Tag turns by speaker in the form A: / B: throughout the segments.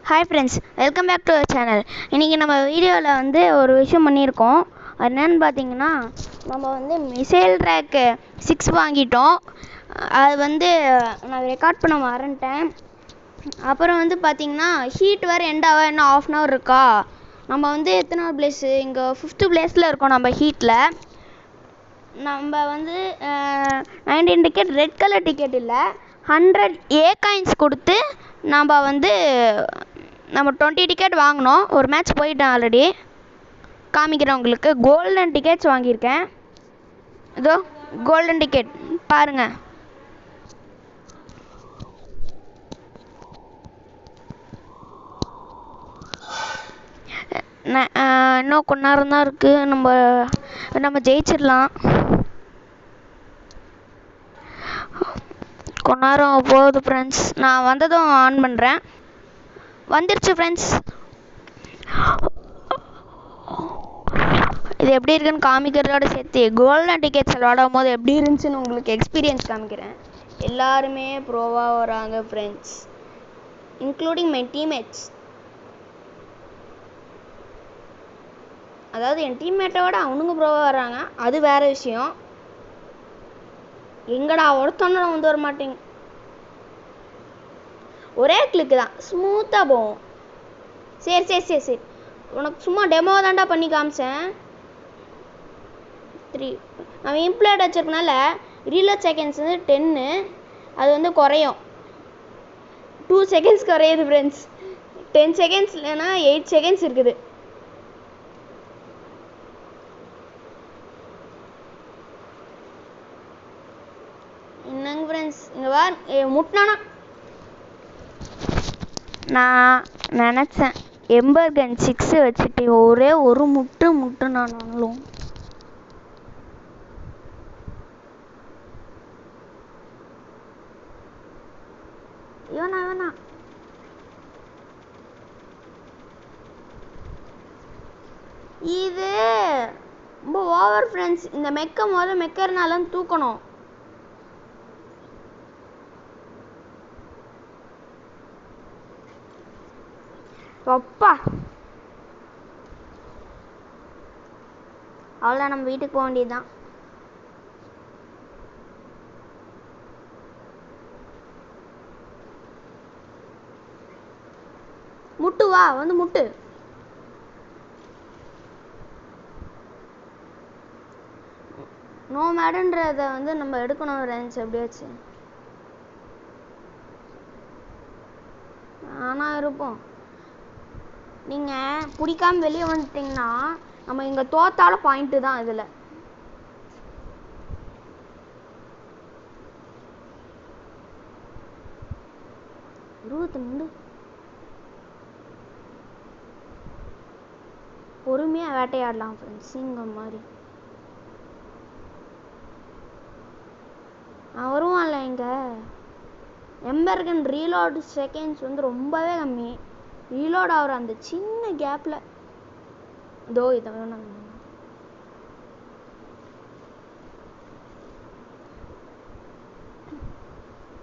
A: Hi friends, welcome back to our channel. இன்றைக்கி நம்ம வீடியோவில் ஒரு விஷயம் பண்ணியிருக்கோம். அது என்னென்னு பார்த்தீங்கன்னா, நம்ம மிசைல் ட்ராக்கு 6 வாங்கிட்டோம். அது நான் ரெக்கார்ட் பண்ண மறந்துட்டேன். அப்புறம் பார்த்தீங்கன்னா, ஹீட் வேறு எண்ட் ஆக இன்னும் ½ hour இருக்கா. நம்ம எத்தனாவது பிளேஸு? இங்கே 5th பிளேஸில் இருக்கோம். நம்ம ஹீட்டில் நம்ம 19 டிக்கெட் ரெட் கலர் டிக்கெட் இல்லை, 100 ஏ காயின்ஸ் கொடுத்து நம்ம 20 டிக்கெட் வாங்கினோம். ஒரு மேட்ச் போயிட்டேன் ஆல்ரெடி. காமிக்கிறேன் உங்களுக்கு. கோல்டன் டிக்கெட்ஸ் வாங்கியிருக்கேன். இதோ கோல்டன் டிக்கெட் பாருங்கள். இன்னும் கொஞ்ச நேரம் தான் இருக்குது. நம்ம ஜெயிச்சிடலாம். கொஞ்ச நேரம் போகுது ஃப்ரெண்ட்ஸ். நான் வந்ததும் ஆன் பண்ணுறேன். வந்துருச்சு ஃப்ரெண்ட்ஸ். இது எப்படி இருக்குன்னு காமிக்கிறதோட சேர்த்து கோல்டன் டிக்கெட்ஸ் விளாடும் போது எப்படி இருந்துச்சுன்னு உங்களுக்கு எக்ஸ்பீரியன்ஸ் காமிக்கிறேன். எல்லாருமே ப்ரோவாக வராங்க ஃப்ரெண்ட்ஸ், இன்க்ளூடிங் மை டீம்மேட்ஸ். அதாவது என் டீம்மேட்டோட அவனுங்க ப்ரோவாக வராங்க, அது வேறு விஷயம். எங்கடா ஒருத்தவன வர மாட்டேங்க. ஒரே கிளிக்கு தான், ஸ்மூத்தாக போகும். சரி சரி சரி சரி உனக்கு சும்மா டெமோ தாண்டா பண்ணி காமிச்சேன். 3 நம்ம இம்ப்ளாய்ட் வச்சிருக்கனால ரீலோட் செகண்ட்ஸ் 10, அது குறையும். 2 செகண்ட்ஸ் குறையுது ஃப்ரெண்ட்ஸ். 10 செகண்ட்ஸ் இல்லைன்னா 8 செகண்ட்ஸ் இருக்குது. என்னங்க ஃப்ரெண்ட்ஸ், இங்கே வா முட்டினானா. நான் நினச்சேன் எம்பர்கன் 6 வச்சுட்டு ஒரே ஒரு முட்டுனாலும். வேணா இது ரொம்ப ஓவர் ஃப்ரெண்ட்ஸ். இந்த மெக்கறனால தூக்கணும். அப்பா அவ்வளோதான், நம்ம வீட்டுக்கு போக வேண்டியதுதான். முட்டு வா, முட்டு. நோ மேடுன்றதை நம்ம எடுக்கணும் ஃப்ரெண்ட்ஸ். எப்படியாச்சு ஆனால் இருப்போம். நீங்கள் பிடிக்காம வெளியே வந்துட்டீங்கன்னா நம்ம இங்கே தோத்தாலும் பாயிண்ட்டு தான். இதில் பொறுமையாக வேட்டையாடலாம் ஃப்ரெண்ட்ஸ், சிங்கம் மாதிரி. வருவான்ல இங்கே. எம்பர்கன் ரீலோட் செகண்ட்ஸ் ரொம்பவே கம்மி. ரீலோட் ஆகிற அந்த சின்ன கேப்பில் இதோ இதை வேணும்.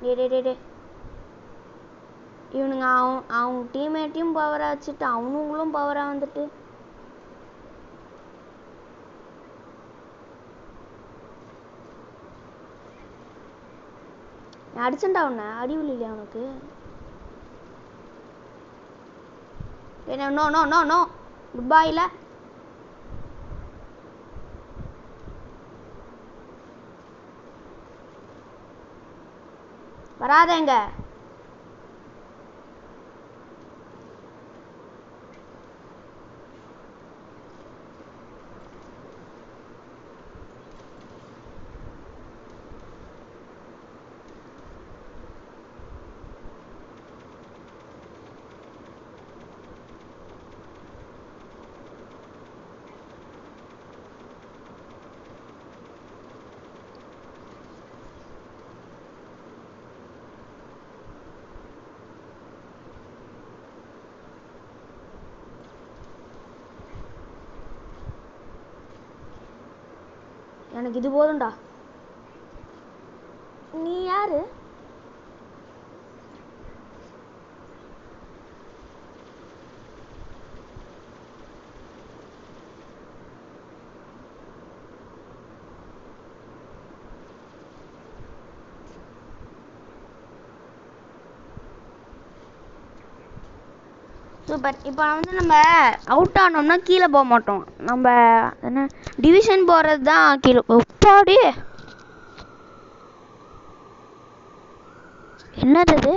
A: டே இவனுங்க அவங்க டீம்மேட்டையும் பவராக வச்சுட்டு அவனுங்களும் பவராக வந்துட்டு. அடிச்சண்டா உன்ன, அறிவில் இல்லையா அவனுக்கு? No no no no good பாயில். வராதேங்க. எனக்கு இது போதும்டா. நீ யாரு? சூப்பர். இப்போ வந்து நம்ம அவுட் ஆனோம்னா கீழே போக மாட்டோம். நம்ம என்ன டிவிஷன் போகிறது தான் கீழே. ஒப்பாடி என்னது இது?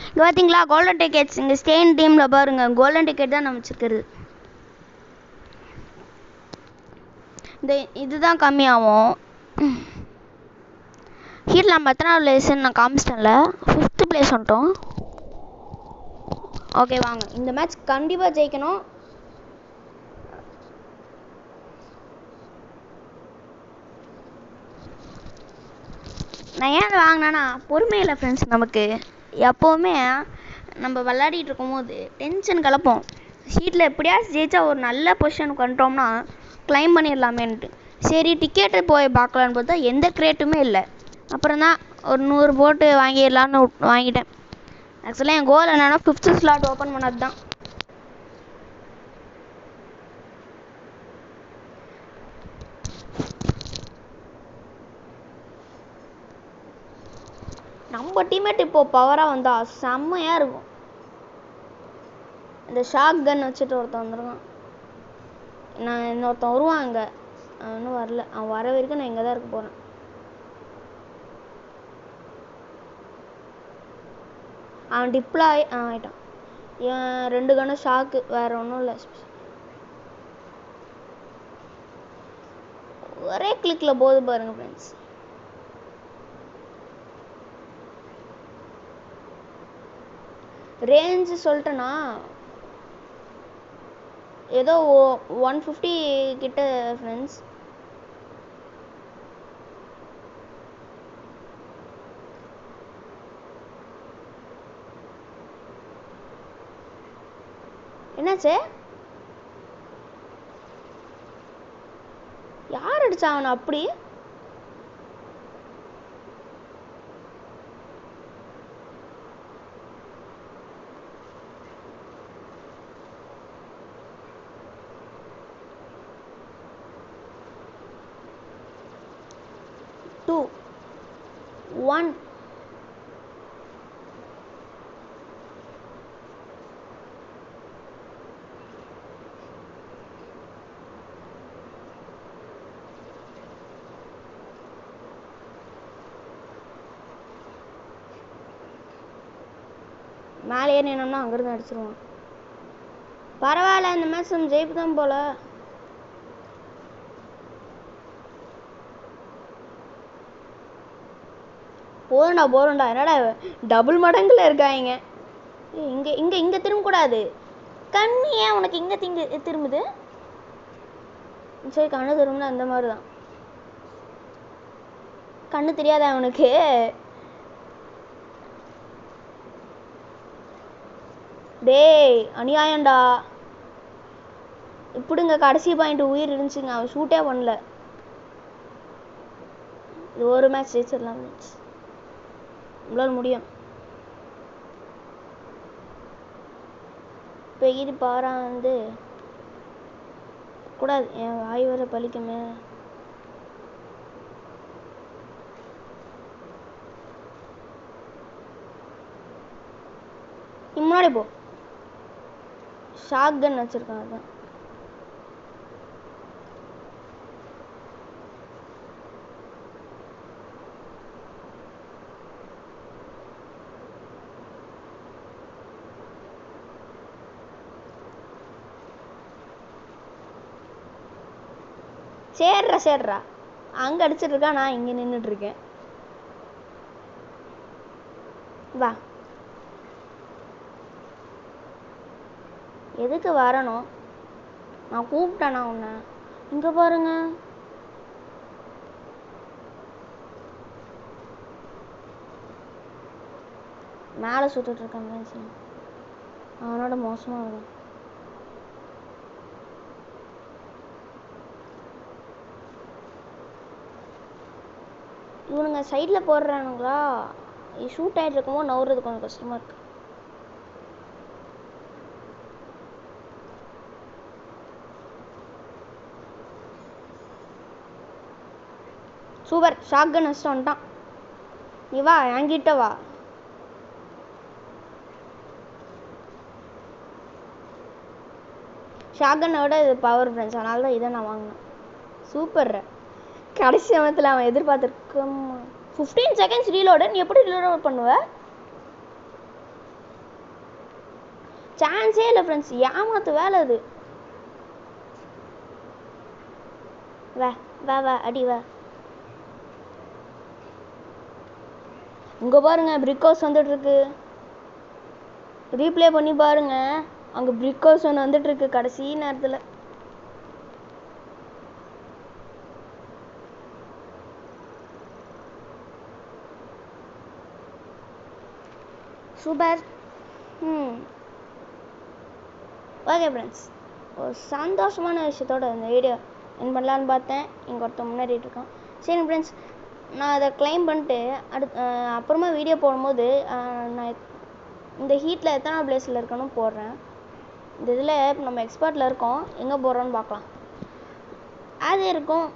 A: இங்கே பார்த்தீங்களா கோல்டன் டிக்கெட்ஸ். இங்கே ஸ்டேன் டீமில் பாருங்கள், கோல்டன் டிக்கெட் தான் நம்ம வச்சுருக்கிறது. இதுதான் கம்மியாகும். ஹீட்டில் நம்ம எத்தனாவது பிளேஸ்ன்னு நான் காமிச்சிட்டேன்ல, 5th பிளேஸ் வந்துட்டோம். ஓகே வாங்க, இந்த மேட்ச் கண்டிப்பாக ஜெயிக்கணும். நான் ஏன் அதை வாங்கினேன்னா பொறுமை இல்லை ஃப்ரெண்ட்ஸ். நமக்கு எப்போவுமே நம்ம விளையாடிட்டு இருக்கும்போது டென்ஷன் கலப்போம். ஷீட்டில் எப்படியாச்சும் ஜெயிச்சா ஒரு நல்ல பொசிஷனுக்கு வந்துட்டோம்னா கிளைம் பண்ணிடலாமேன்ட்டு சரி டிக்கெட்டு போய் பார்க்கலான்னு பார்த்தா எந்த கிரேட்டுமே இல்லை. அப்புறம் தான் ஒரு 100 போட்டு வாங்கிடலான்னு வாங்கிட்டேன். ஆக்சுவலாக என் கோல் என்னென்னா 5th ஸ்லாட் ஓப்பன் பண்ணது தான். நம்ம டீம்மேட் இப்போது பவராக வந்தால் செம்மையாக இருக்கும். இந்த ஷாக் கன் வச்சுட்டு ஒருத்தன் வந்துருக்கான். நான் இன்னொருத்தன் வருவான். இங்கே அவன் இன்னும் வரல. அவன் வர வரைக்கும் நான் இங்கே தான் இருக்க போகிறேன். அவன் டிப்ளாய் ஆகிட்டான். என் 2 கன்னும் ஷாக்கு, வேறு ஒன்றும் இல்லை. ஒரே கிளிக்கில் போது பாருங்க ஃப்ரெண்ட்ஸ். ரேஞ்சு சொல்லிட்டேன்னா ஏதோ 150 கிட்ட ஃப்ரெண்ட்ஸ். என்னாச்சு? யார் அடிச்சா அவனை அப்படி? Two, 1. மேலே ஏறி நின்னோம்னா அங்கிருந்து அடிச்சிருவான். பரவாயில்ல, இந்த மேட்ச் நம்ம ஜெயிப்பு தான் போல. போறண்டா என்னடா டபுள் மடங்குல இருக்காங்க. இங்க இங்க இங்க திரும்பக்கூடாது. கண்ணு ஏன் உனக்கு இங்க திரும்புது? சரி, கண்ணு திரும்பினா அந்த மாதிரி தான். கண்ணு தெரியாதா அவனுக்கு? டேய் அநியாயம்டா. இப்படிங்க கடைசி பாயிண்ட் உயிர் இருந்துச்சுங்க. அவன் ஷூட்டே பண்ணல. இது ஒரு மேட்ச் ஜெயிச்சிடலாம். நம்மளால முடியும். இப்போ இது பாரா வந்து கூடாது, என் வாய் வர பழிக்குமே. முன்னாடி போ. ஷாக் கன் வச்சிருக்கான். அதான் சேர்றா அங்க அடிச்சிட்டு இருக்கா, நான் இங்க நின்றுட்டு இருக்கேன். வா, எதுக்கு வரணும்? நான் கூப்பிட்டேனா உன்னை? இங்க பாருங்க. மேலே சுட்டுட்டு இருக்கான். அவனோட மோசமா இருக்கும். இவனுங்க சைடில் போடுறானுங்களா? ஷூட் ஆகிட்டு இருக்கும்போது நவுறது கொஞ்சம் கஷ்டமாக இருக்கு. சூப்பர், ஷாட் கன் வச்சுட்டு வந்துட்டான். நீ வா, என்கிட்ட வா. ஷாட்கனை விட இது பவர் ஃப்ரெண்ட்ஸ், அதனால தான் இதை நான் வாங்கினேன். சூப்பர். கடைசி சமயத்தில் அவன் எதிர்பார்த்துருக்க 15 செகண்ட்ஸ் ரீலோடு. நீ எப்படி ரீலோட் பண்ணுவ? சான்ஸே இல்லை ஃப்ரெண்ட்ஸ், ஏமாத்து வேலை அது. வா வா வா அடி வா. இங்கே பாருங்க பிரிக் ஹவுஸ் வந்துட்டு இருக்கு. ரீப்ளே பண்ணி பாருங்க, அங்கே பிரிக் ஹவுஸ் ஒன்று வந்துட்டு இருக்கு கடைசி நேரத்தில். சூப்பர். ஓகே ஃப்ரெண்ட்ஸ், ஒரு சந்தோஷமான விஷயத்தோட இந்த வீடியோ என் பண்ணலான்னு பார்த்தேன். இங்கே ஒருத்தன் முன்னாடிட்டு இருக்கான். சரி ஃப்ரெண்ட்ஸ், நான் அதை கிளைம் பண்ணிட்டு அப்புறமா வீடியோ போடும்போது நான் இந்த ஹீட்டில் எத்தனை பிளேஸில் இருக்கணும் போடுறேன். இந்த இதில் நம்ம எக்ஸ்பர்ட்டில் இருக்கோம், எங்கே போடுறோன்னு பார்க்கலாம். அது இருக்கும்.